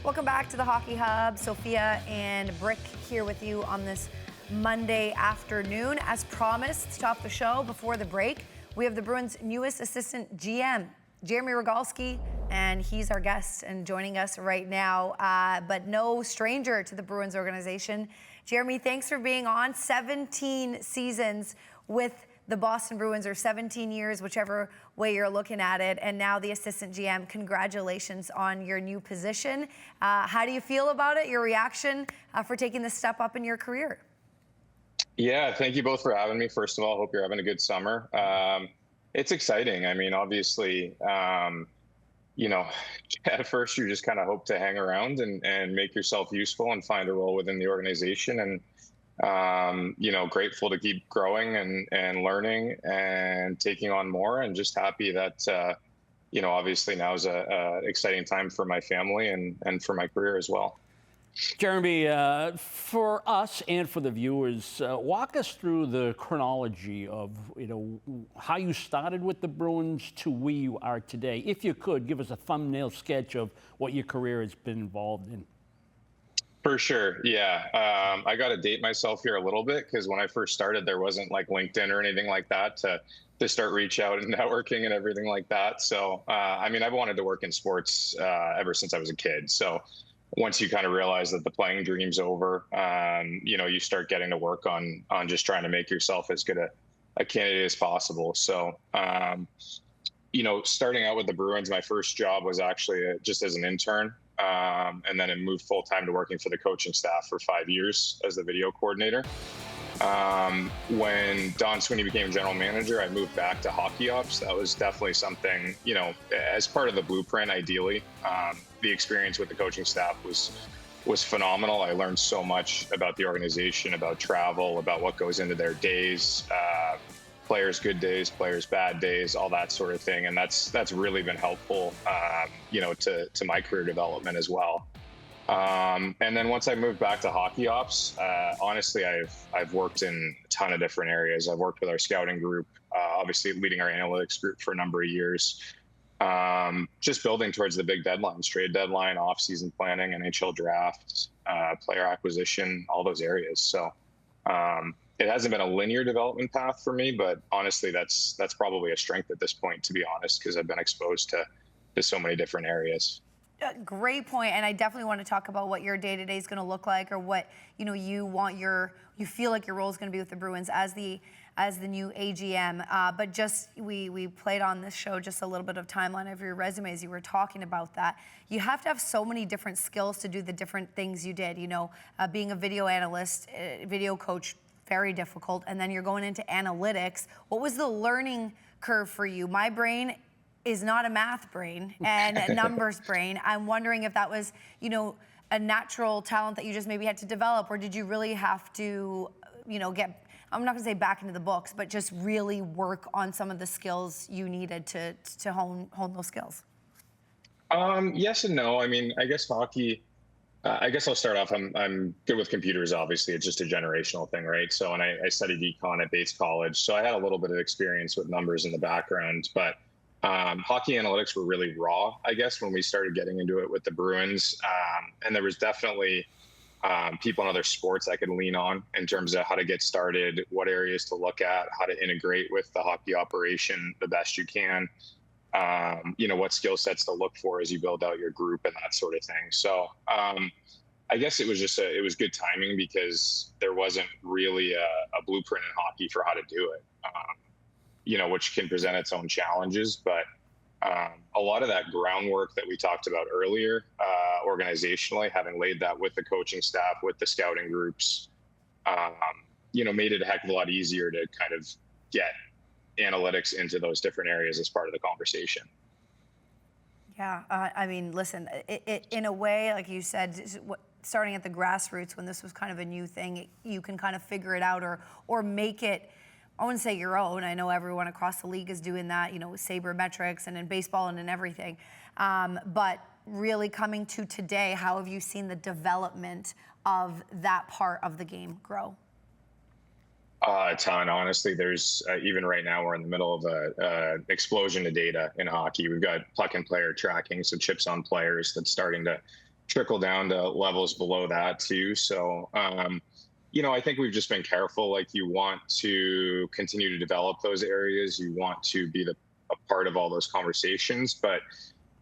Welcome back to the Hockey Hub. Sophia and Brick here with you on this Monday afternoon. As promised, to top the show before the break, we have the Bruins' newest assistant GM, Jeremy Rogalski, and he's our guest and joining us right now, but no stranger to the Bruins organization. Jeremy, thanks for being on. 17 seasons with the Boston Bruins, or 17 years, whichever way you're looking at it, and now the assistant GM. Congratulations on your new position. How do you feel about it? Your reaction for taking this step up in your career? Yeah, thank you both for having me. First of all, hope you're having a good summer. It's exciting. I mean, obviously, at first you just kind of hope to hang around and make yourself useful and find a role within the organization. And grateful to keep growing and learning and taking on more, and just happy that, obviously now is a exciting time for my family and for my career as well. Jeremy, for us and for the viewers, walk us through the chronology of, how you started with the Bruins to where you are today. If you could, give us a thumbnail sketch of what your career has been involved in. For sure. Yeah. I got to date myself here a little bit, because when I first started, there wasn't like LinkedIn or anything like that to start reach out and networking and everything like that. So, I've wanted to work in sports ever since I was a kid. So once you kind of realize that the playing dream's over, you start getting to work on just trying to make yourself as good a candidate as possible. So, starting out with the Bruins, my first job was actually just as an intern. And then it moved full time to working for the coaching staff for 5 years as the video coordinator. When Don Sweeney became general manager, I moved back to hockey ops. That was definitely something, as part of the blueprint, ideally. The experience with the coaching staff was phenomenal. I learned so much about the organization, about travel, about what goes into their days, players' good days, players' bad days, all that sort of thing. And that's really been helpful, to my career development as well. And then once I moved back to hockey ops, honestly, I've worked in a ton of different areas. I've worked with our scouting group, obviously leading our analytics group for a number of years, just building towards the big deadlines, trade deadline, off-season planning, NHL drafts, player acquisition, all those areas. So, it hasn't been a linear development path for me, but honestly, that's probably a strength at this point, to be honest, because I've been exposed to so many different areas. Great point, and I definitely want to talk about what your day-to-day is going to look like, or what you feel like your role is going to be with the Bruins as the new AGM. But just we played on this show just a little bit of timeline of your resume as you were talking about that. You have to have so many different skills to do the different things you did. Being a video analyst, video coach, very difficult, and then you're going into analytics. What was the learning curve for you? My brain is not a math brain and a numbers brain. I'm wondering if that was, a natural talent that you just maybe had to develop, or did you really have to, get, I'm not gonna say back into the books, but just really work on some of the skills you needed to hone those skills? Yes and no. I guess hockey, I guess I'll start off. I'm good with computers, obviously. It's just a generational thing, right? So, and I studied econ at Bates College, so I had a little bit of experience with numbers in the background, but hockey analytics were really raw, I guess, when we started getting into it with the Bruins. And there was definitely people in other sports I could lean on in terms of how to get started, what areas to look at, how to integrate with the hockey operation the best you can, what skill sets to look for as you build out your group and that sort of thing. So I guess it was just it was good timing, because there wasn't really a blueprint in hockey for how to do it. Which can present its own challenges, but a lot of that groundwork that we talked about earlier, organizationally, having laid that with the coaching staff, with the scouting groups, made it a heck of a lot easier to kind of get analytics into those different areas as part of the conversation. Yeah, listen, in a way, like you said, starting at the grassroots when this was kind of a new thing, you can kind of figure it out or make it, I wouldn't say your own. I know everyone across the league is doing that, with sabermetrics and in baseball and in everything. But really coming to today, how have you seen the development of that part of the game grow? A ton, honestly. There's even right now we're in the middle of an explosion of data in hockey. We've got puck and player tracking, so chips on players that's starting to trickle down to levels below that too. So, I think we've just been careful. Like, you want to continue to develop those areas. You want to be a part of all those conversations, but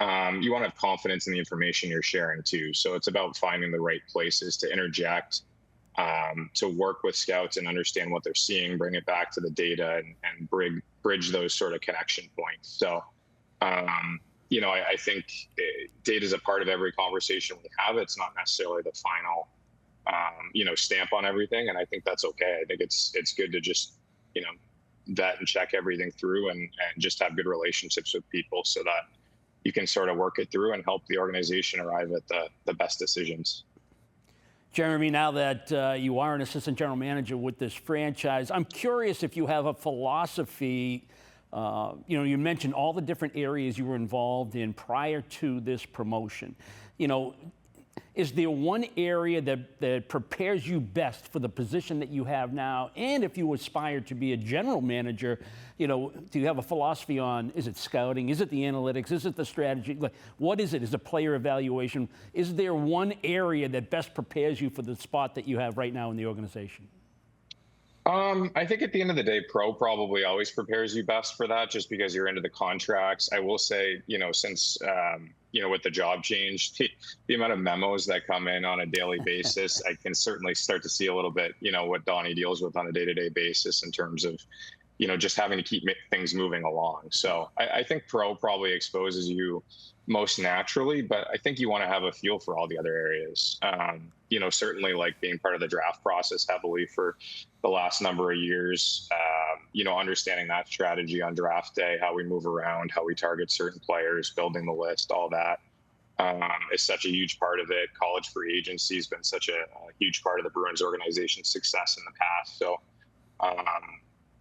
you want to have confidence in the information you're sharing too. So it's about finding the right places to interject, to work with scouts and understand what they're seeing, bring it back to the data, and bridge those sort of connection points. So, I think data is a part of every conversation we have. It's not necessarily the final, stamp on everything. And I think that's okay. I think it's good to just, vet and check everything through, and just have good relationships with people so that you can sort of work it through and help the organization arrive at the best decisions. Jeremy, now that you are an assistant general manager with this franchise, I'm curious if you have a philosophy. You mentioned all the different areas you were involved in prior to this promotion. Is there one area that prepares you best for the position that you have now? And if you aspire to be a general manager, do you have a philosophy on, is it scouting? Is it the analytics? Is it the strategy? What is it? Is it player evaluation? Is there one area that best prepares you for the spot that you have right now in the organization? I think at the end of the day, pro probably always prepares you best for that, just because you're into the contracts. I will say, since, with the job change, the amount of memos that come in on a daily basis, I can certainly start to see a little bit, what Donnie deals with on a day-to-day basis in terms of, just having to keep things moving along. So I think pro probably exposes you most naturally, but I think you want to have a feel for all the other areas. Certainly like being part of the draft process heavily for the last number of years, understanding that strategy on draft day, how we move around, how we target certain players, building the list, all that is such a huge part of it. College free agency has been such a huge part of the Bruins organization's success in the past. So,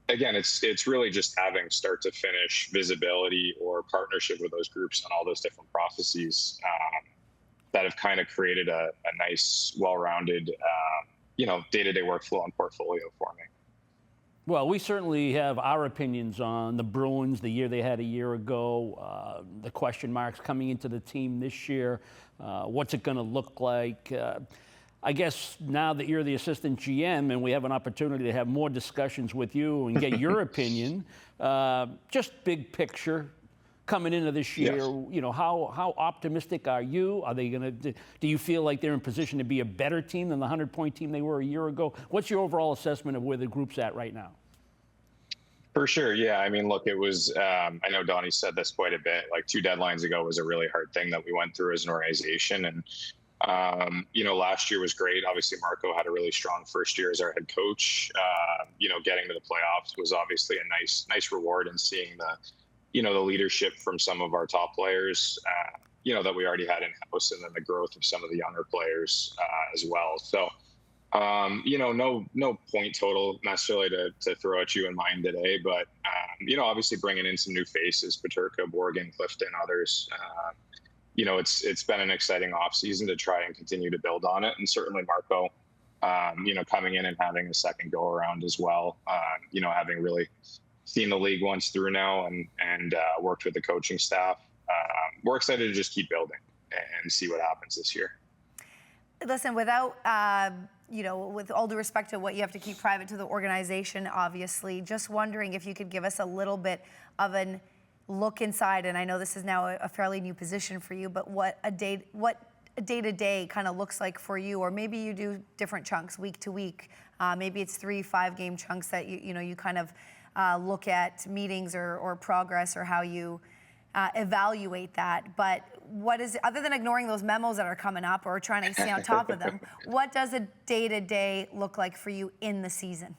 again, it's really just having start to finish visibility or partnership with those groups on all those different processes that have kind of created a nice, well-rounded, day-to-day workflow and portfolio for me. Well, we certainly have our opinions on the Bruins, the year they had a year ago, the question marks coming into the team this year. What's it going to look like? I guess now that you're the assistant GM and we have an opportunity to have more discussions with you and get your opinion, just big picture coming into this year, Yes. How optimistic are you? Are they going to? Do you feel like they're in position to be a better team than the 100-point team they were a year ago? What's your overall assessment of where the group's at right now? For sure. Yeah. I mean, look, it was, I know Donnie said this quite a bit, like 2 deadlines ago was a really hard thing that we went through as an organization. And, last year was great. Obviously, Marco had a really strong first year as our head coach. Getting to the playoffs was obviously a nice reward, and seeing the leadership from some of our top players, that we already had in house, and then the growth of some of the younger players as well. So, no point total necessarily to throw at you in mind today, but, obviously bringing in some new faces, Peterka, Borgen, Clifton, others, it's been an exciting offseason to try and continue to build on it. And certainly Marco, coming in and having a second go around as well, having really seen the league once through now and worked with the coaching staff. We're excited to just keep building and see what happens this year. Listen, without, with all due respect to what you have to keep private to the organization, obviously, just wondering if you could give us a little bit of an look inside. And I know this is now a fairly new position for you, but what a day-to-day kind of looks like for you, or maybe you do different chunks week to week. Maybe it's 3-5 game chunks that you kind of look at meetings or progress, or how you evaluate that. But what is, other than ignoring those memos that are coming up or trying to stay on top of them, what does a day-to-day look like for you in the season?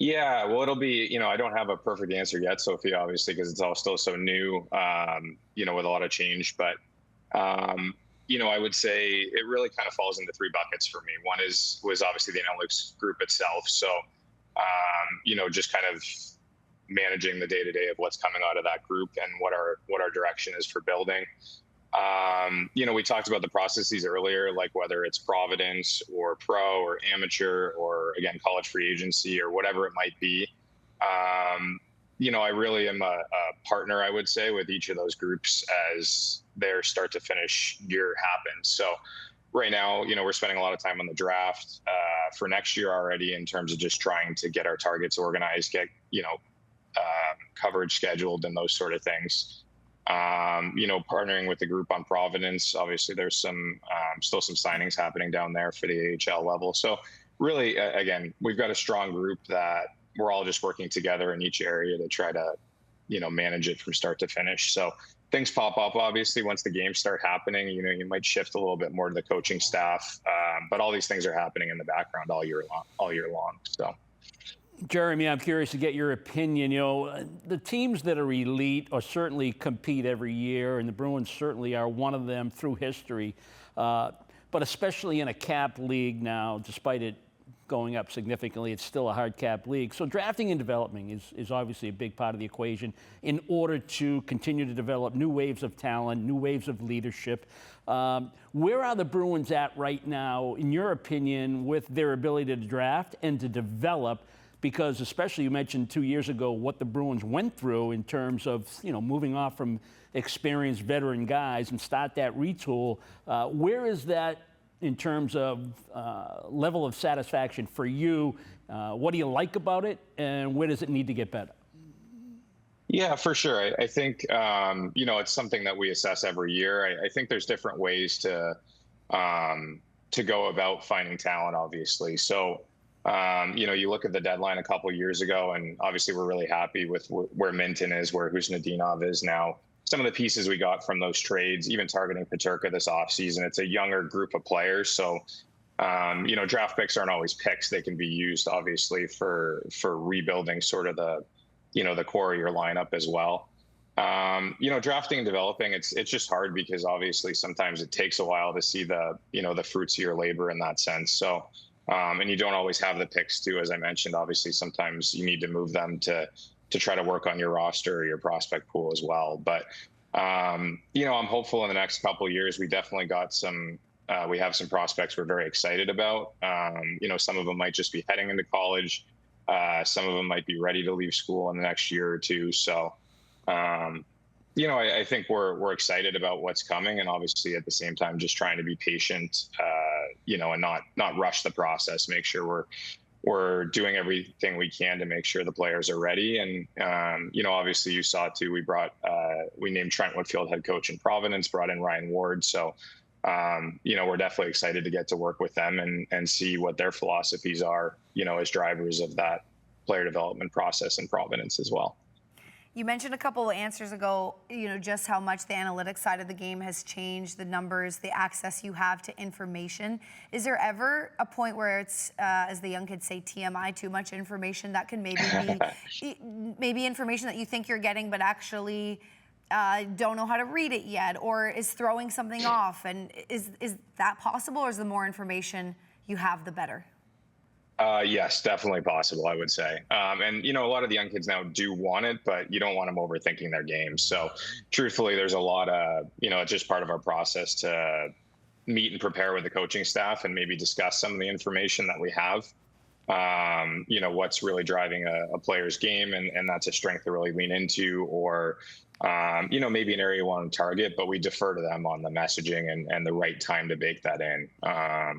Yeah, well, it'll be, I don't have a perfect answer yet, Sophia, obviously, because it's all still so new, with a lot of change. But, I would say it really kind of falls into 3 buckets for me. One was obviously the analytics group itself. So, just kind of managing the day-to-day of what's coming out of that group and what our direction is for building. We talked about the processes earlier, like whether it's Providence or pro or amateur or, again, college free agency or whatever it might be. I really am a partner, I would say, with each of those groups as their start to finish year happens. So right now, we're spending a lot of time on the draft for next year already in terms of just trying to get our targets organized, get, coverage scheduled and those sort of things. Partnering with the group on Providence, obviously there's still some signings happening down there for the AHL level. So really, again, we've got a strong group that we're all just working together in each area to try to, manage it from start to finish. So things pop up, obviously, once the games start happening. You might shift a little bit more to the coaching staff, but all these things are happening in the background all year long. So. Jeremy, I'm curious to get your opinion. The teams that are elite or certainly compete every year, and the Bruins certainly are one of them through history, but especially in a cap league now, despite it going up significantly, it's still a hard cap league. So drafting and developing is obviously a big part of the equation in order to continue to develop new waves of talent, new waves of leadership. Where are the Bruins at right now, in your opinion, with their ability to draft and to develop? Because especially you mentioned 2 years ago what the Bruins went through in terms of moving off from experienced veteran guys and start that retool. Where is that in terms of level of satisfaction for you? What do you like about it, and where does it need to get better? Yeah, for sure. I think it's something that we assess every year. I think there's different ways to go about finding talent, obviously. So. You look at the deadline a couple of years ago, and obviously we're really happy with where Minton is, where Husnudinov is now. Some of the pieces we got from those trades, even targeting Peterka this offseason, it's a younger group of players. So, draft picks aren't always picks. They can be used, obviously, for rebuilding sort of the core of your lineup as well. Drafting and developing, it's just hard because obviously sometimes it takes a while to see the fruits of your labor in that sense. So. And you don't always have the picks too, as I mentioned. Obviously, sometimes you need to move them to try to work on your roster or your prospect pool as well. But I'm hopeful in the next couple of years. We definitely got we have some prospects we're very excited about. Some of them might just be heading into college. Some of them might be ready to leave school in the next year or two. So. I think we're excited about what's coming, and obviously at the same time, just trying to be patient, and not rush the process. Make sure we're doing everything we can to make sure the players are ready. And obviously you saw too, we named Trent Whitfield head coach in Providence, brought in Ryan Ward. So we're definitely excited to get to work with them and see what their philosophies are, as drivers of that player development process in Providence as well. You mentioned a couple of answers ago, just how much the analytics side of the game has changed, the numbers, the access you have to information. Is there ever a point where it's, as the young kids say, TMI, too much information, that can maybe be maybe information that you think you're getting, but actually don't know how to read it yet, or is throwing something off? And is that possible, or is the more information you have, the better? Yes, definitely possible, I would say. And, a lot of the young kids now do want it, but you don't want them overthinking their games. So truthfully, there's a lot of, it's just part of our process to meet and prepare with the coaching staff and maybe discuss some of the information that we have. What's really driving a player's game, and that's a strength to really lean into, or, maybe an area you want to target, but we defer to them on the messaging and the right time to bake that in.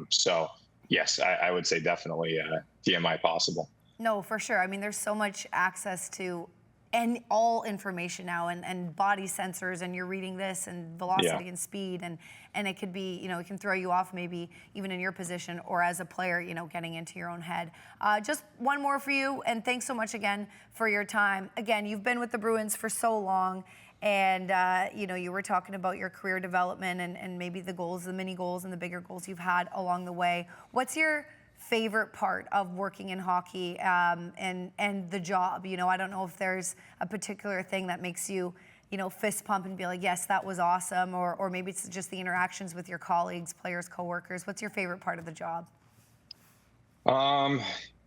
So yes, I would say definitely TMI possible. No, for sure. I mean, there's so much access to all information now, and body sensors, and you're reading this, and velocity and speed, and it could be, it can throw you off maybe even in your position or as a player, getting into your own head. Just one more for you, and thanks so much again for your time. Again, you've been with the Bruins for so long, and you were talking about your career development and maybe the goals, the mini goals and the bigger goals you've had along the way. What's your favorite part of working in hockey and the job? I don't know if there's a particular thing that makes you, fist pump and be like, yes, that was awesome, or maybe it's just the interactions with your colleagues, players, coworkers. What's your favorite part of the job?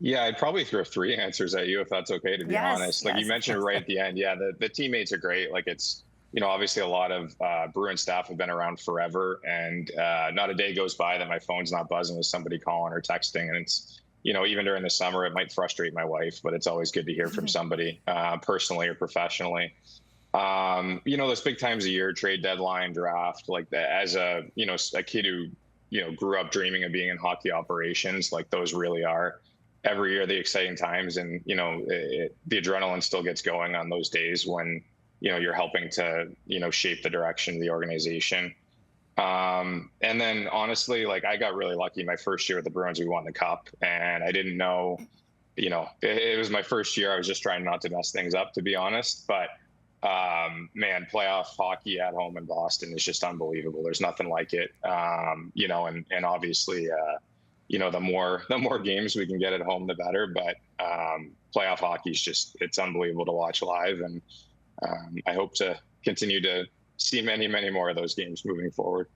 Yeah, I'd probably throw 3 answers at you if that's okay, to be honest. Like you mentioned right at the end, the teammates are great. Like it's, obviously a lot of Bruin staff have been around forever, and not a day goes by that my phone's not buzzing with somebody calling or texting. And it's, even during the summer, it might frustrate my wife, but it's always good to hear from somebody, personally or professionally. Those big times of year, trade deadline, draft, like that, as a kid who, grew up dreaming of being in hockey operations, like those really are every year the exciting times. And, the adrenaline still gets going on those days when, you're helping to, shape the direction of the organization. And then honestly, like I got really lucky my first year with the Bruins, we won the cup, and I didn't know, it was my first year. I was just trying not to mess things up, to be honest. But man, playoff hockey at home in Boston is just unbelievable. There's nothing like it. And obviously, the more games we can get at home, the better. But playoff hockey is it's unbelievable to watch live, and I hope to continue to see many, many more of those games moving forward.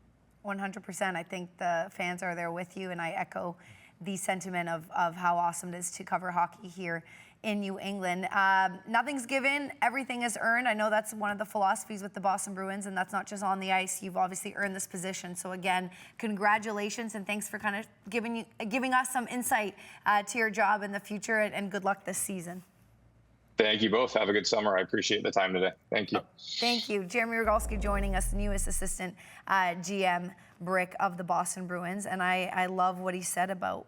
100%. I think the fans are there with you, and I echo the sentiment of how awesome it is to cover hockey here in New England. Nothing's given, everything is earned. I know that's one of the philosophies with the Boston Bruins, and that's not just on the ice. You've obviously earned this position. So again, congratulations, and thanks for kind of giving us some insight to your job in the future, and good luck this season. Thank you both. Have a good summer. I appreciate the time today. Thank you. Thank you. Jeremy Rogalski joining us, the newest assistant GM Brick of the Boston Bruins. And I love what he said about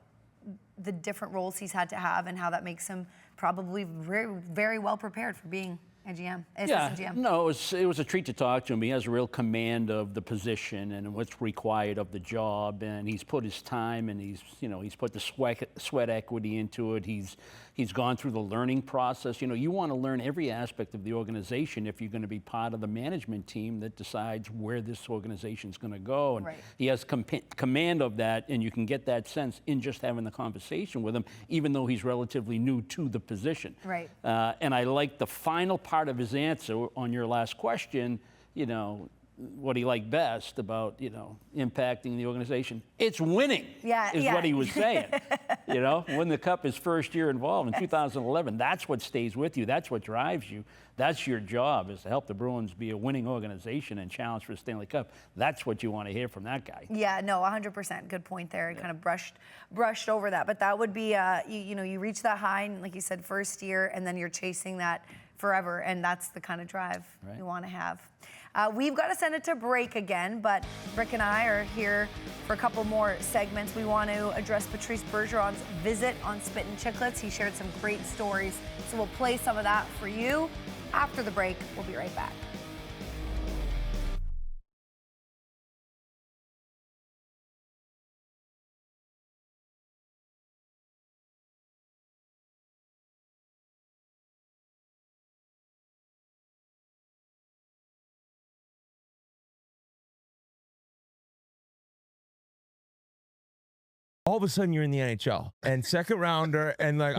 the different roles he's had to have and how that makes him probably very, very well prepared for being a GM, assistant GM. No, it was a treat to talk to him. He has a real command of the position and what's required of the job, and he's put his time and he's put the sweat equity into it. He's gone through the learning process. You want to learn every aspect of the organization if you're going to be part of the management team that decides where this organization is going to go. And right. He has command of that, and you can get that sense in just having the conversation with him, even though he's relatively new to the position. Right. And I like the final part of his answer on your last question, what he liked best about, impacting the organization. It's winning, is what he was saying. Win the cup his first year involved in 2011. That's what stays with you. That's what drives you. That's your job, is to help the Bruins be a winning organization and challenge for the Stanley Cup. That's what you want to hear from that guy. Yeah, no, 100%. Good point there. Kind of brushed over that. But that would be, you reach that high, and like you said, first year, and then you're chasing that forever, and that's the kind of drive you want to have. We've got to send it to break again, but Brick and I are here for a couple more segments. We want to address Patrice Bergeron's visit on Spit and Chicklets. He shared some great stories, so we'll play some of that for you after the break. We'll be right back. All of a sudden you're in the NHL and second rounder, and like